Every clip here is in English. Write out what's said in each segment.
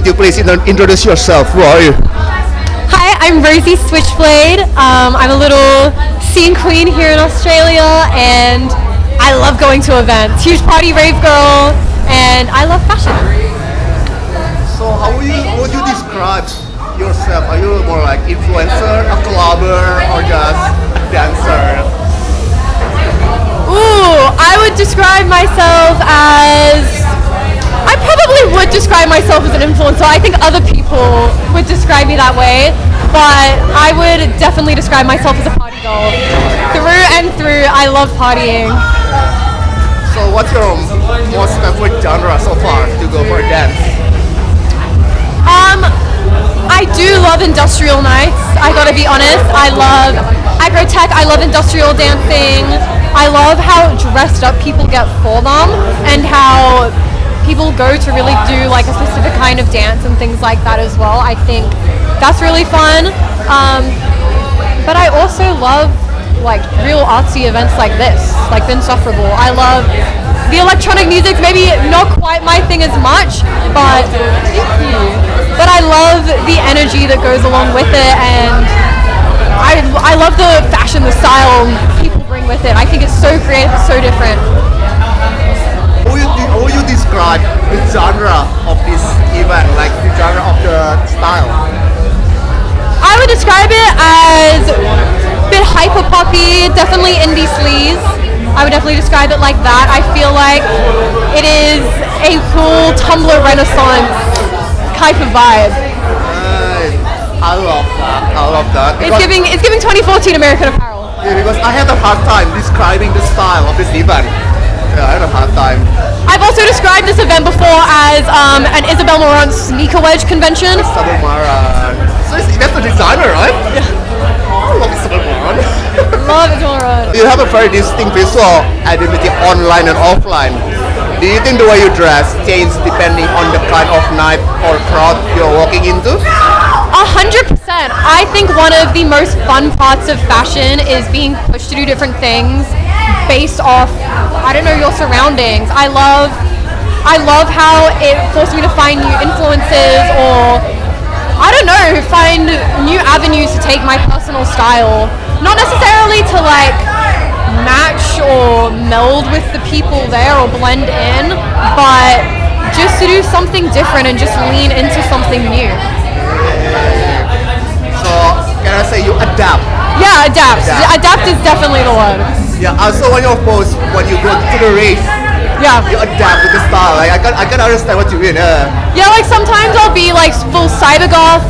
Could you please introduce yourself? Who are you? Hi, I'm Rosie Switchblade. I'm a little scene queen here in Australia, and I love going to events. Huge party rave girl, and I love fashion. So how would you describe yourself? Are you more like influencer, a clubber, or just a dancer? Ooh, I would describe myself as... I probably would describe myself as an influencer. I think other people would describe me that way, but I would definitely describe myself as a party girl. Through and through, I love partying. So what's your most favorite genre so far to go for a dance? I do love industrial nights, I gotta be honest. I love agro tech, I love industrial dancing. I love how dressed up people get for them and how people go to really do like a specific kind of dance and things like that as well. I think that's really fun. But I also love like real artsy events like this, like the Insufferable. I love the electronic music, maybe not quite my thing as much, but I love the energy that goes along with it, and I love the fashion, the style people bring with it. I think it's so creative, it's so different. How would you describe the genre of this event, like the genre of the style? I would describe it as a bit hyper poppy, definitely indie sleaze. I would definitely describe it like that. I feel like it is a cool Tumblr Renaissance type of vibe. I love that. It's giving 2014 American Apparel. Yeah, because I had a hard time describing the style of this event. Yeah, I had a hard time. I've also described this event before as an Isabel Marant sneaker wedge convention. Isabel Marant. So that's the designer, right? Yeah. I love Isabel Marant. Love Isabel Marant. You have a very distinct visual identity online and offline. Do you think the way you dress changes depending on the kind of night or crowd you're walking into? 100%. I think one of the most fun parts of fashion is being pushed to do different things based off, I don't know, your surroundings. I love how it forced me to find new influences, or I don't know, find new avenues to take my personal style. Not necessarily to like match or meld with the people there or blend in, but just to do something different and just lean into something new. So can I say you adapt? Yeah, adapt. Adapt is definitely the one. Yeah, also when you post, when you go to the race, Yeah. you adapt to the style. Like I can understand what you mean. Yeah, like sometimes I'll be like full cyber goth.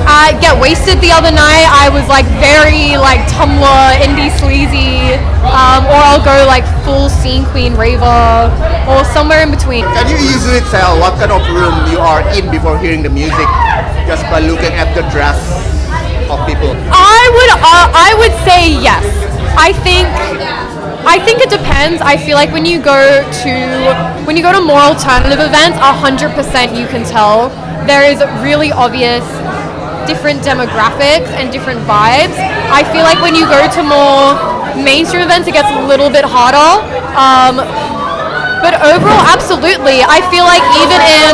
At Get Wasted the other night, I was like very like Tumblr, indie sleazy, or I'll go like full scene queen raver, or somewhere in between. Can you usually tell what kind of room you are in before hearing the music, just by looking at the dress of people? I would say yes. I think it depends. I feel like when you go to more alternative events, 100% you can tell there is really obvious different demographics and different vibes. I feel like when you go to more mainstream events, it gets a little bit harder. But overall, absolutely. I feel like even in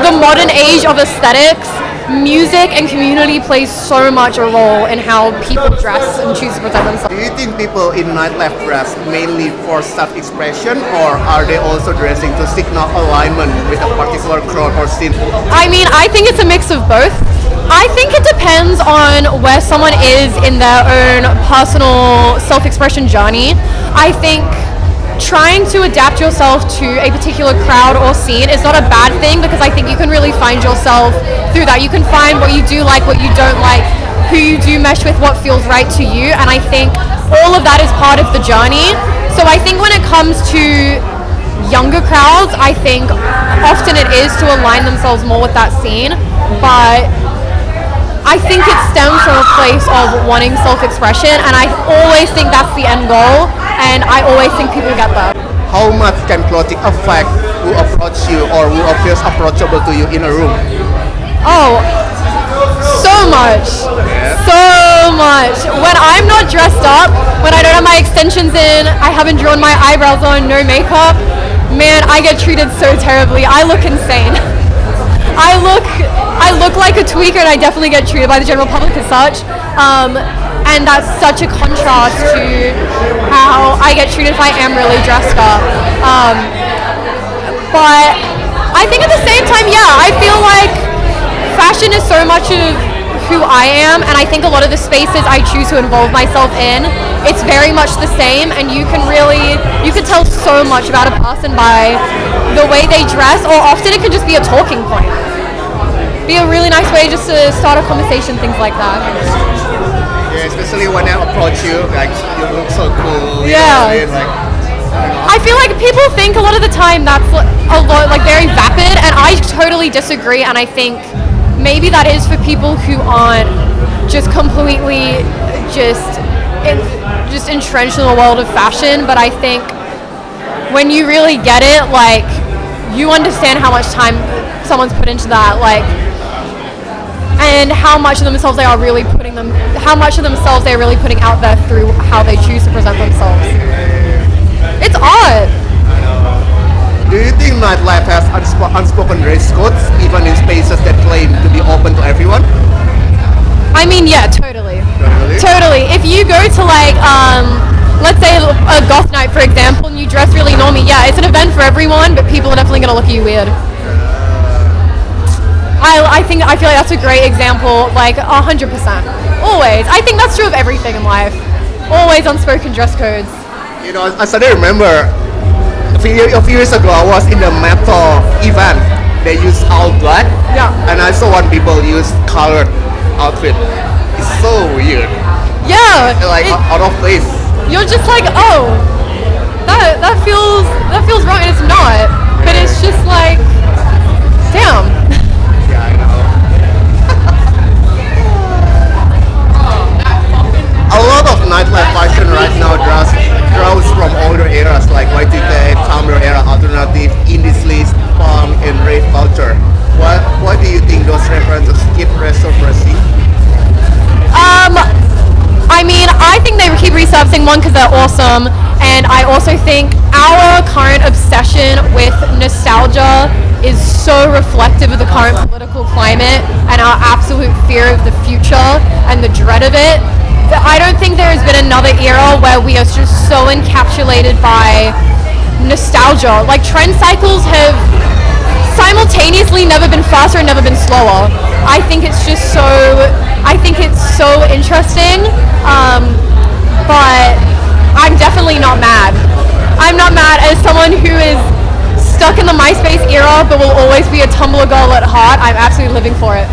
the modern age of aesthetics, music and community plays so much a role in how people dress and choose to present themselves. Do you think people in nightlife dress mainly for self-expression, or are they also dressing to signal alignment with a particular crowd or scene? I mean, I think it's a mix of both. I think it depends on where someone is in their own personal self-expression journey. I think trying to adapt yourself to a particular crowd or scene is not a bad thing, because I think you can really find yourself through that. You can find what you do like, what you don't like, who you do mesh with, what feels right to you, and I think all of that is part of the journey. So I think when it comes to younger crowds, I think often it is to align themselves more with that scene, but I think it stems from a place of wanting self-expression, and I always think that's the end goal, and I always think people get that. How much can clothing affect who approach you or who appears approachable to you in a room? Oh, so much. So much. When I'm not dressed up, when I don't have my extensions in, I haven't drawn my eyebrows on, no makeup, man, I get treated so terribly. I look insane. I look like a tweaker, and I definitely get treated by the general public as such. And that's such a contrast to how I get treated if I am really dressed up. But I think at the same time, yeah, I feel like fashion is so much of who I am, and I think a lot of the spaces I choose to involve myself in, it's very much the same, and you can tell so much about a person by the way they dress, or often it can just be a talking point. Be a really nice way just to start a conversation, things like that. Yeah, especially when I approach you, like you look so cool. You Yeah. know what I mean? Like, I feel like people think a lot of the time that's a lot, like very vapid, and I totally disagree, and I think maybe that is for people who aren't just completely just entrenched in the world of fashion, but I think when you really get it, like, you understand how much time someone's put into that, like, and how much of themselves they're really putting out there through how they choose to present themselves. It's odd. do you think nightlife has unspoken dress codes, even in spaces that claim to be open to everyone? I mean, yeah, totally. Totally? Totally. If you go to like, let's say a goth night, for example, and you dress really normy, yeah, it's an event for everyone, but people are definitely gonna look at you weird. I feel like that's a great example, like 100%. Always. I think that's true of everything in life. Always unspoken dress codes. You know, I suddenly remember a few years ago, I was in a metal event. They used all black, Yeah. and I saw one people use colored outfit. It's so weird, Yeah. like out of place. You're just like, oh, that feels wrong, and it's not. But it's just like, damn. Yeah, I know. A lot of nightlife fashion right now draws from older eras like Y2K, Tumblr era, alternative, indie sleaze, punk, and rave culture. Why do you think those references keep resurfacing? I mean, I think they keep resurfacing, one, because they're awesome, and I also think our current obsession with nostalgia is so reflective of the current political climate and our absolute fear of the future and the dread of it. I don't think there has been another era where we are just so encapsulated by nostalgia. Like, trend cycles have simultaneously never been faster and never been slower. I think it's so interesting, but I'm definitely not mad. I'm not mad as someone who is stuck in the MySpace era but will always be a Tumblr girl at heart. I'm absolutely living for it.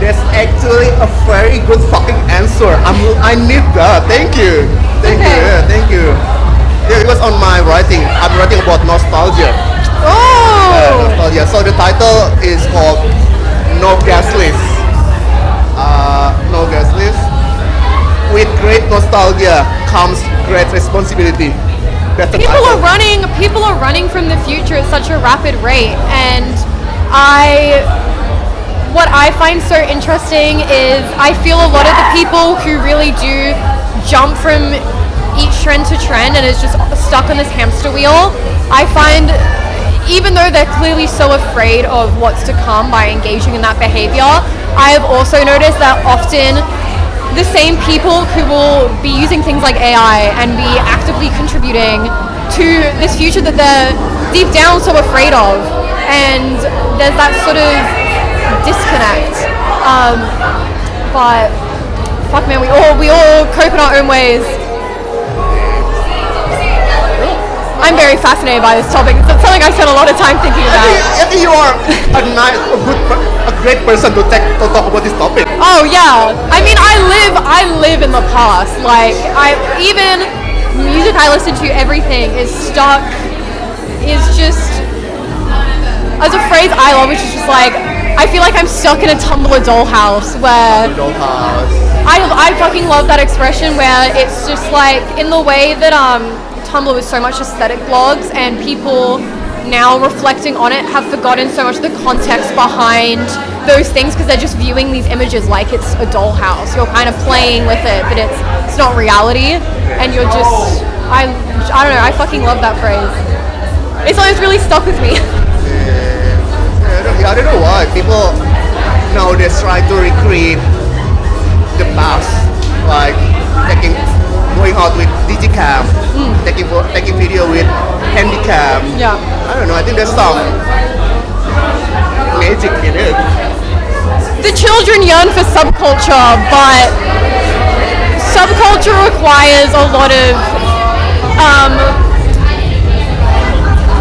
That's actually a very good fucking answer. I need that. Thank you. Okay. Yeah, thank you. Yeah, it was on my writing. I'm writing about nostalgia. Oh! Nostalgia. So the title is called No Gas List. No Gas List. With great nostalgia comes great responsibility. That's the People title. are running from the future at such a rapid rate, and what I find so interesting is I feel a lot of the people who really do jump from each trend to trend and is just stuck on this hamster wheel, I find, even though they're clearly so afraid of what's to come by engaging in that behavior, I have also noticed that often the same people who will be using things like AI and be actively contributing to this future that they're deep down so afraid of, and there's that sort of disconnect. But fuck, man, we all cope in our own ways. I'm very fascinated by this topic. It's something I spent a lot of time thinking about. I think you are a great person to talk about this topic. Oh yeah, I mean, I live in the past. Like, even music I listen to, everything is just, as a phrase I love, which is just like, I feel like I'm stuck in a Tumblr dollhouse where I fucking love that expression, where it's just like, in the way that Tumblr was so much aesthetic blogs, and people now reflecting on it have forgotten so much of the context behind those things because they're just viewing these images like it's a dollhouse. You're kind of playing with it, but it's not reality, and you're just, I don't know, I fucking love that phrase. It's always really stuck with me. people nowadays try to recreate the past, like going out with digicam, taking video with handycam. Yeah. I don't know. I think there's some magic in it. The children yearn for subculture, but subculture requires a lot of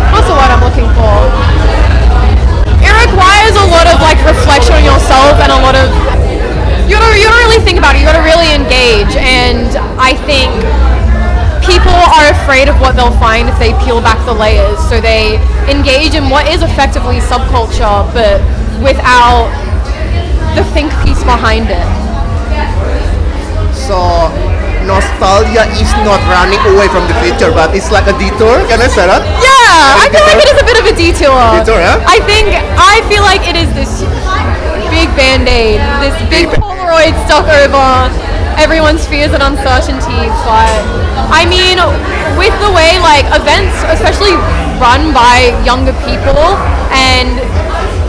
what's the word I'm looking for? It requires a lot of like reflection on yourself and a lot of you don't really think about it. You got to really engage, and I think people are afraid of what they'll find if they peel back the layers. So they engage in what is effectively subculture, but without the think piece behind it. So nostalgia is not running away from the future, but it's like a detour. Can I say that? Yeah, I feel like it is a bit of a detour. Detour, yeah? I feel like it is this big band-aid, this big Polaroid stuck over everyone's fears and uncertainties. But I mean, with the way like events, especially run by younger people and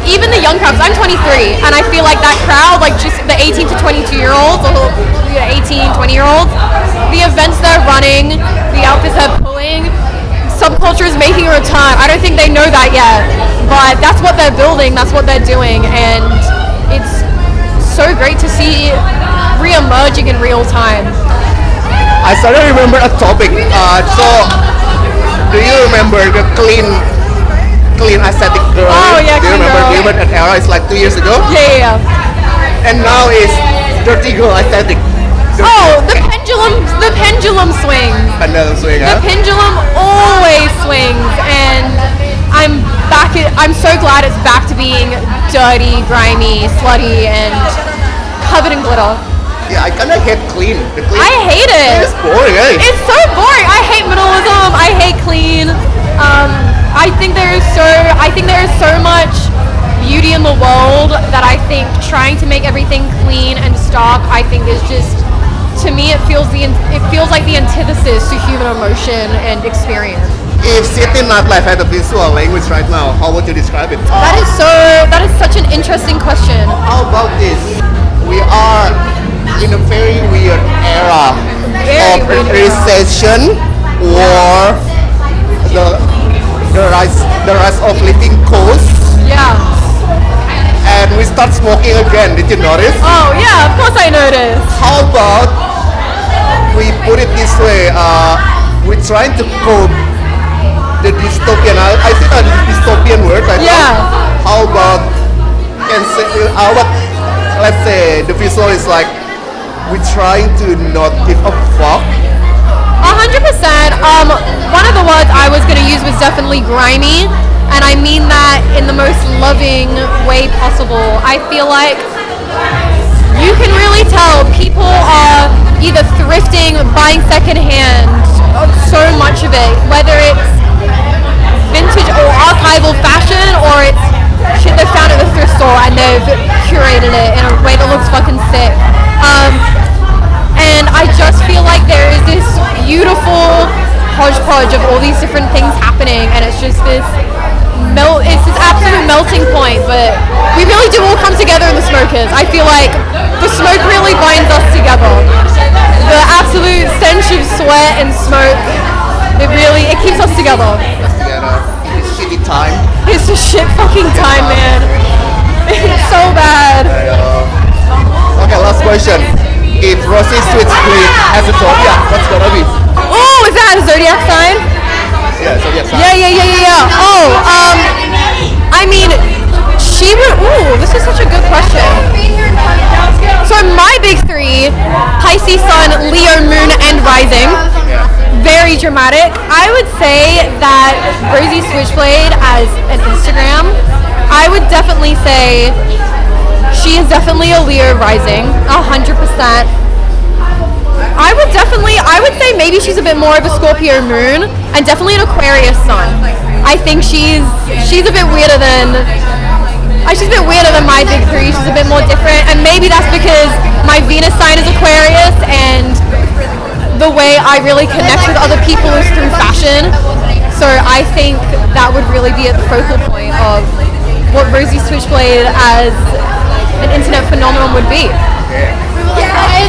even the young crowds, I'm 23, and I feel like that crowd, like just the 18 to 22 year olds, or 18, 20 year olds, the events they're running, the outfits they're pulling, subculture is making a return. I don't think they know that yet, but that's what they're building, that's what they're doing, and it's so great to see re-emerging in real time. I suddenly remember a topic. So, do you remember the clean aesthetic girl? Oh yeah, do you remember? Do you remember that era? It's like 2 years ago. Yeah. And now it's dirty girl aesthetic. Oh, the pendulum swings. Pendulum swing. The pendulum always swings, and I'm so glad it's back to being dirty, grimy, slutty, and covered in glitter. Yeah, I kind of hate clean. I hate it. It's boring, eh? It's so boring. I hate minimalism. I hate clean. I think there is so much beauty in the world that I think trying to make everything clean and stark, I think is just, to me, it feels like the antithesis to human emotion and experience. If city nightlife had a visual language right now, how would you describe it? That is such an interesting question. How about this? We are in a very weird era of recession, war, the rise of living costs, Yeah. and we start smoking again. Did you notice? Oh yeah, of course I noticed. How about we put it this way? We're trying to cope the dystopian. I think a dystopian word right Yeah. now. How about let's say the visual is like we're trying to not give a fuck. 100%. One of the words I was going to use was definitely grimy, and I mean that in the most loving way possible. I feel like you can really tell people are either thrifting, buying secondhand, so much of it, whether it's vintage or archival fashion, or it's shit they found at the thrift store and they've curated it in a way that looks fucking sick. And I just feel like there is this beautiful hodgepodge of all these different things happening, and it's just this absolute melting point. But we really do all come together in the smokers. I feel like the smoke really binds us together. The absolute stench of sweat and smoke, it keeps us together. It's shitty time. It's a shit fucking time, man. It's so bad. Okay, last question. If Rosy Sweet Split has a zodiac, what's gonna be? Oh, is that a zodiac sign? Yeah, zodiac sign. Yeah. Oh, I mean, she would. Ooh, this is such a good question. So my big three: Pisces Sun, Leo Moon, and Rising. Very dramatic. I would say that Rosie Switchblade as an Instagram, I would definitely say she is definitely a Leo rising, 100%. I would say maybe she's a bit more of a Scorpio moon, and definitely an Aquarius sun. I think she's a bit weirder than my big three. She's a bit more different, and maybe that's because my Venus sign is Aquarius, and the way I really connect with other people is through fashion. So I think that would really be at the focal point of what Rosie Switchblade as an internet phenomenon would be. Yeah. Yeah, I